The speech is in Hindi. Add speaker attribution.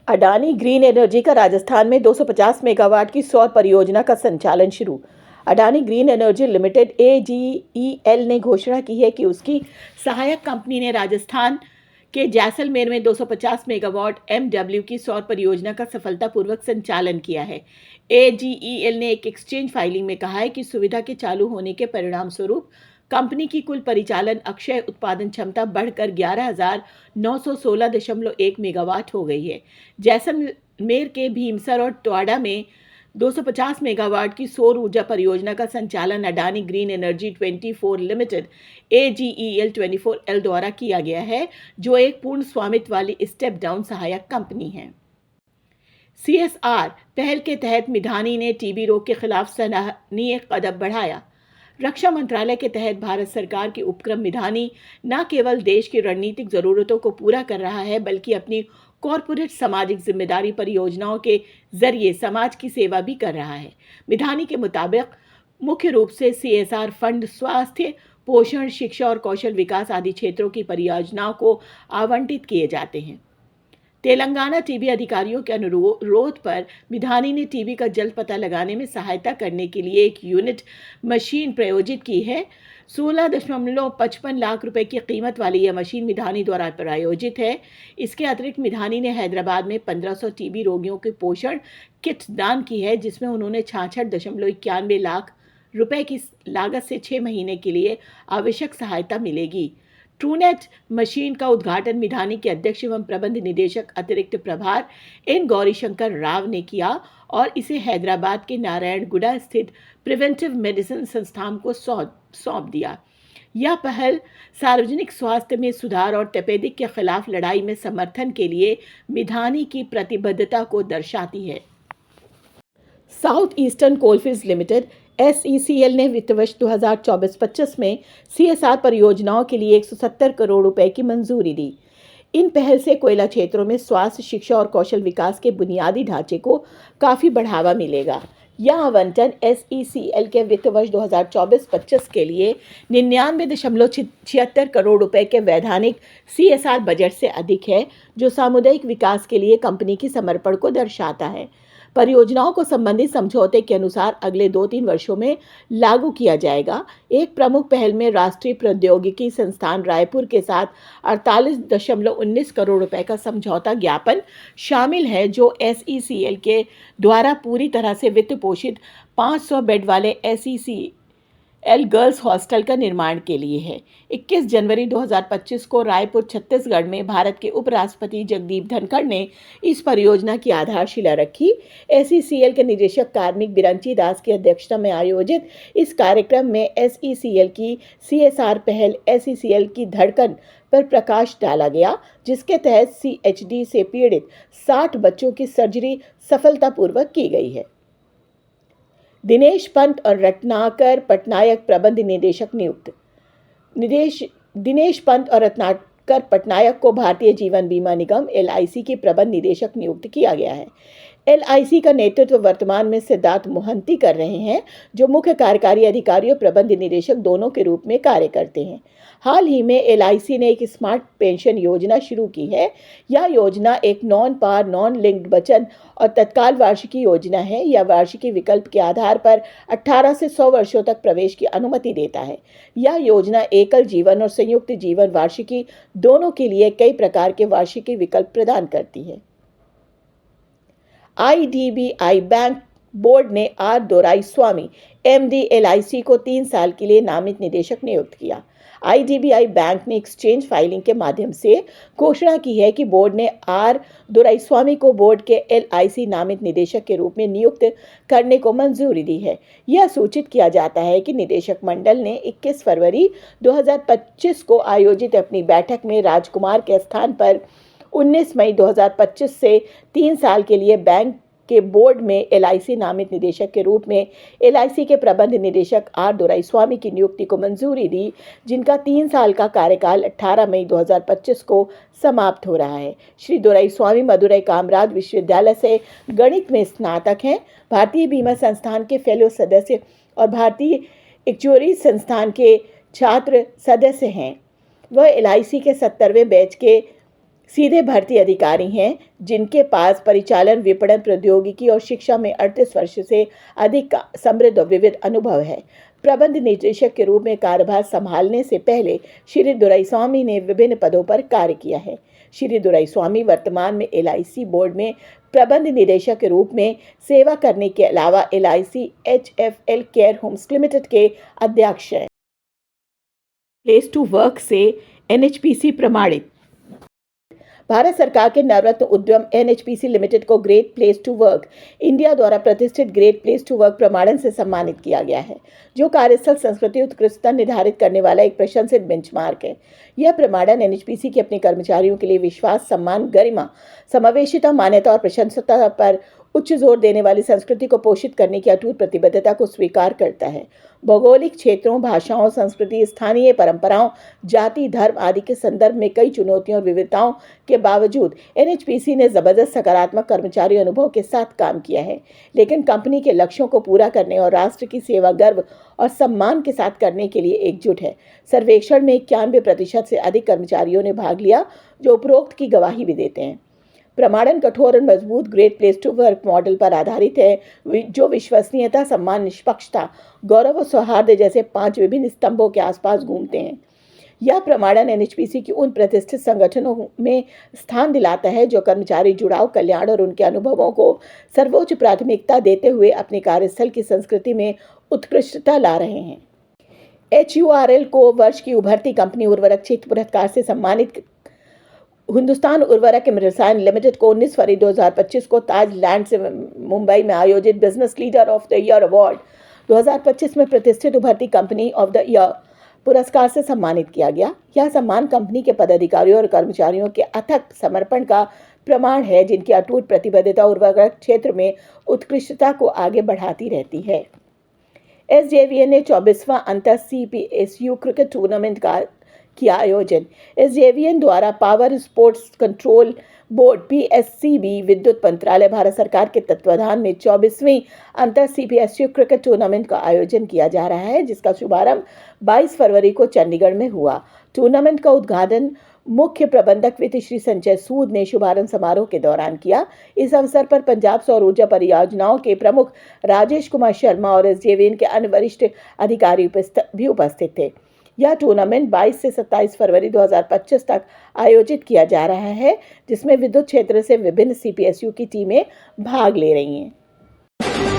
Speaker 1: अडानी ग्रीन एनर्जी का राजस्थान में 250 मेगावाट की सौर परियोजना का संचालन शुरू। Adani green energy limited AGEL ने घोषणा की है कि उसकी सहायक कंपनी ने राजस्थान के जैसलमेर में 250 मेगावाट MW की सौर परियोजना का सफलतापूर्वक संचालन किया है। AGEL ने एक एक्सचेंज फाइलिंग में कहा है कि सुविधा के चालू होने के परिणाम स्वरूप कंपनी की कुल परिचालन अक्षय उत्पादन क्षमता बढ़कर 11,916.1 मेगावाट हो गई है। जैसलमेर के भीमसर और टोआडा में 250 मेगावाट की सौर ऊर्जा परियोजना का संचालन Adani green energy 24 limited AGEL 24L द्वारा किया गया है, जो एक पूर्ण स्वामित्व वाली स्टेप डाउन सहायक कंपनी है। CSR पहल के तहत मिधानी ने टीबी रोग के खिलाफ सराहनीय कदम बढ़ाया। रक्षा मंत्रालय के तहत भारत सरकार की उपक्रम मिधानी न केवल देश की रणनीतिक जरूरतों को पूरा कर रहा है, बल्कि अपनी कॉरपोरेट सामाजिक जिम्मेदारी परियोजनाओं के जरिए समाज की सेवा भी कर रहा है। मिधानी के मुताबिक मुख्य रूप से CSR फंड स्वास्थ्य, पोषण, शिक्षा और कौशल विकास आदि क्षेत्रों की परियोजनाओं को आवंटित किए जाते हैं। तेलंगाना टीबी अधिकारियों के अनुरोध पर मिधानी ने टीबी का जल्द पता लगाने में सहायता करने के लिए एक यूनिट मशीन प्रयोजित की है। 16.55 लाख रुपए की कीमत वाली यह मशीन मिधानी द्वारा प्रायोजित है। इसके अतिरिक्त मिधानी ने हैदराबाद में 1500 टीबी रोगियों के पोषण किट दान की है, जिसमें उन्होंने 66.91 लाख रुपए की लागत से 6 महीने के लिए आवश्यक सहायता मिलेगी। ट्रूनेट मशीन का उद्घाटन मिधानी के अध्यक्ष एवं प्रबंध निदेशक अतिरिक्त प्रभार N गौरीशंकर राव ने किया और इसे हैदराबाद के नारायणगुड़ा स्थित प्रिवेंटिव मेडिसिन संस्थान को सौंप दिया। यह पहल सार्वजनिक स्वास्थ्य में सुधार और तपेदिक के खिलाफ लड़ाई में समर्थन के लिए मिधानी की प्रतिबद्धता को दर्शाती है। South eastern coalfields limited SECL ने वित्त वर्ष 2024-25 में CSR परियोजनाओं के लिए 170 करोड़ रुपए की मंजूरी दी। इन पहल से कोयला क्षेत्रों में स्वास्थ्य, शिक्षा और कौशल विकास के बुनियादी ढांचे को काफ़ी बढ़ावा मिलेगा। यह आवंटन SECL के वित्त वर्ष 2024-25 के लिए 99.76 करोड़ रुपए के वैधानिक CSR बजट से अधिक है, जो सामुदायिक विकास के लिए कंपनी की समर्पण को दर्शाता है। परियोजनाओं को संबंधित समझौते के अनुसार अगले 2-3 वर्षों में लागू किया जाएगा। एक प्रमुख पहल में राष्ट्रीय प्रौद्योगिकी संस्थान रायपुर के साथ 48.19 करोड़ रुपए का समझौता ज्ञापन शामिल है, जो SECL के द्वारा पूरी तरह से वित्त पोषित 500 बेड वाले SECL गर्ल्स हॉस्टल का निर्माण के लिए है। 21 जनवरी 2025 को रायपुर, छत्तीसगढ़ में भारत के उपराष्ट्रपति जगदीप धनखड़ ने इस परियोजना की आधारशिला रखी। SECL के निदेशक कार्मिक बिरंची दास की अध्यक्षता में आयोजित इस कार्यक्रम में SECL की CSR पहल SECL की धड़कन पर प्रकाश डाला गया, जिसके तहत CHD से पीड़ित 60 बच्चों की सर्जरी सफलतापूर्वक की गई है। दिनेश पंत और रत्नाकर पटनायक प्रबंध निदेशक नियुक्त। दिनेश पंत और रत्नाकर पटनायक को भारतीय जीवन बीमा निगम LIC के प्रबंध निदेशक नियुक्त किया गया है। LIC का नेतृत्व वर्तमान में सिद्धार्थ मोहंती कर रहे हैं, जो मुख्य कार्यकारी अधिकारी और प्रबंध निदेशक दोनों के रूप में कार्य करते हैं। हाल ही में LIC ने एक स्मार्ट पेंशन योजना शुरू की है। यह योजना एक नॉन पार नॉन लिंक्ड बचत और तत्काल वार्षिकी योजना है। यह वार्षिकी विकल्प के आधार पर 18 से 100 वर्षों तक प्रवेश की अनुमति देता है। यह योजना एकल जीवन और संयुक्त जीवन वार्षिकी दोनों के लिए कई प्रकार के वार्षिकी विकल्प प्रदान करती है। IDBI बैंक बोर्ड ने R दोराईस्वामी MD LIC को 3 साल के लिए नामित निदेशक नियुक्त किया। IDBI बैंक ने एक्सचेंज फाइलिंग के माध्यम से घोषणा की है कि बोर्ड ने R दोराईस्वामी को बोर्ड के LIC नामित निदेशक के रूप में नियुक्त करने को मंजूरी दी है। यह सूचित किया जाता है कि निदेशक मंडल ने 21 फरवरी 2025 को आयोजित अपनी बैठक में राजकुमार के स्थान पर 19 मई 2025 से 3 साल के लिए बैंक के बोर्ड में LIC नामित निदेशक के रूप में LIC के प्रबंध निदेशक R दोराईस्वामी की नियुक्ति को मंजूरी दी, जिनका 3 साल का कार्यकाल 18 मई 2025 को समाप्त हो रहा है। श्री दोराईस्वामी मदुरई कामराज विश्वविद्यालय से गणित में स्नातक हैं, भारतीय बीमा संस्थान के फेलो सदस्य और भारतीय एक्चुअरी संस्थान के छात्र सदस्य हैं। वह LIC के 70वें बैच के सीधे भर्ती अधिकारी हैं जिनके पास परिचालन, विपणन, प्रौद्योगिकी और शिक्षा में 38 वर्ष से अधिक का समृद्ध और विविध अनुभव है। प्रबंध निदेशक के रूप में कार्यभार संभालने से पहले श्री दुराईस्वामी ने विभिन्न पदों पर कार्य किया है। श्री दुराईस्वामी वर्तमान में LIC बोर्ड में प्रबंध निदेशक के रूप में सेवा करने के अलावा LIC HFL care homes limited के अध्यक्ष हैं। प्लेस टू वर्क से NHPC प्रमाणित। भारत सरकार के नवरत्न उद्यम NHPC लिमिटेड को great place to work India द्वारा प्रतिष्ठित ग्रेट प्लेस टू वर्क प्रमाणन से सम्मानित किया गया है, जो कार्यस्थल संस्कृति उत्कृष्टता निर्धारित करने वाला एक प्रशंसित बेंचमार्क है। यह प्रमाणन NHPC के अपने कर्मचारियों के लिए विश्वास, सम्मान, गरिमा, समावेशिता, मान्यता और प्रशंसता पर उच्च जोर देने वाली संस्कृति को पोषित करने की अटूट प्रतिबद्धता को स्वीकार करता है। भौगोलिक क्षेत्रों, भाषाओं, संस्कृति, स्थानीय परंपराओं, जाति, धर्म आदि के संदर्भ में कई चुनौतियों और विविधताओं के बावजूद NHPC ने जबरदस्त सकारात्मक कर्मचारी अनुभव के साथ काम किया है, लेकिन कंपनी के लक्ष्यों को पूरा करने और राष्ट्र की सेवा गर्व और सम्मान के साथ करने के लिए एकजुट है। सर्वेक्षण में 91% से अधिक कर्मचारियों ने भाग लिया, जो उपरोक्त की गवाही भी देते हैं। प्रमाणन कठोर और मजबूत great place to work model पर आधारित है, जो विश्वसनीयता, सम्मान, निष्पक्षता, गौरव और सौहार्द जैसे 5 विभिन्न स्तंभों के आसपास घूमते हैं। यह प्रमाणन NHPC की उन प्रतिष्ठित संगठनों में स्थान दिलाता है जो कर्मचारी जुड़ाव, कल्याण और उनके अनुभवों को सर्वोच्च प्राथमिकता देते हुए अपने कार्यस्थल की संस्कृति में उत्कृष्टता ला रहे हैं। HURL को वर्ष की उभरती कंपनी उर्वरक क्षेत्र पुरस्कार से सम्मानित हिंदुस्तान उर्वरक एवं रसायन लिमिटेड को 19 फरवरी 2025 को ताज लैंड से मुंबई में आयोजित business leader of the year award 2025 में प्रतिष्ठित उभरती कंपनी ऑफ द ईयर पुरस्कार से सम्मानित किया गया। यह सम्मान कंपनी के पदाधिकारियों और कर्मचारियों के अथक समर्पण का प्रमाण है, जिनकी अटूट प्रतिबद्धता उर्वरक क्षेत्र में उत्कृष्टता को आगे बढ़ाती रहती है। SJVN ने 24वां अंतर CPSU क्रिकेट टूर्नामेंट का किया आयोजन। SJVN द्वारा power sports control board PSCB विद्युत मंत्रालय भारत सरकार के तत्वाधान में 24वीं अंतर CPSU क्रिकेट टूर्नामेंट का आयोजन किया जा रहा है, जिसका शुभारंभ 22 फरवरी को चंडीगढ़ में हुआ। टूर्नामेंट का उद्घाटन मुख्य प्रबंधक वित्त श्री संजय सूद ने शुभारंभ समारोह के दौरान किया। इस अवसर पर पंजाब सौर ऊर्जा परियोजनाओं के प्रमुख राजेश कुमार शर्मा और SJVN के अन्य वरिष्ठ अधिकारी भी उपस्थित थे। यह टूर्नामेंट 22 से 27 फरवरी 2025 तक आयोजित किया जा रहा है, जिसमें विद्युत क्षेत्र से विभिन्न CPSU की टीमें भाग ले रही हैं।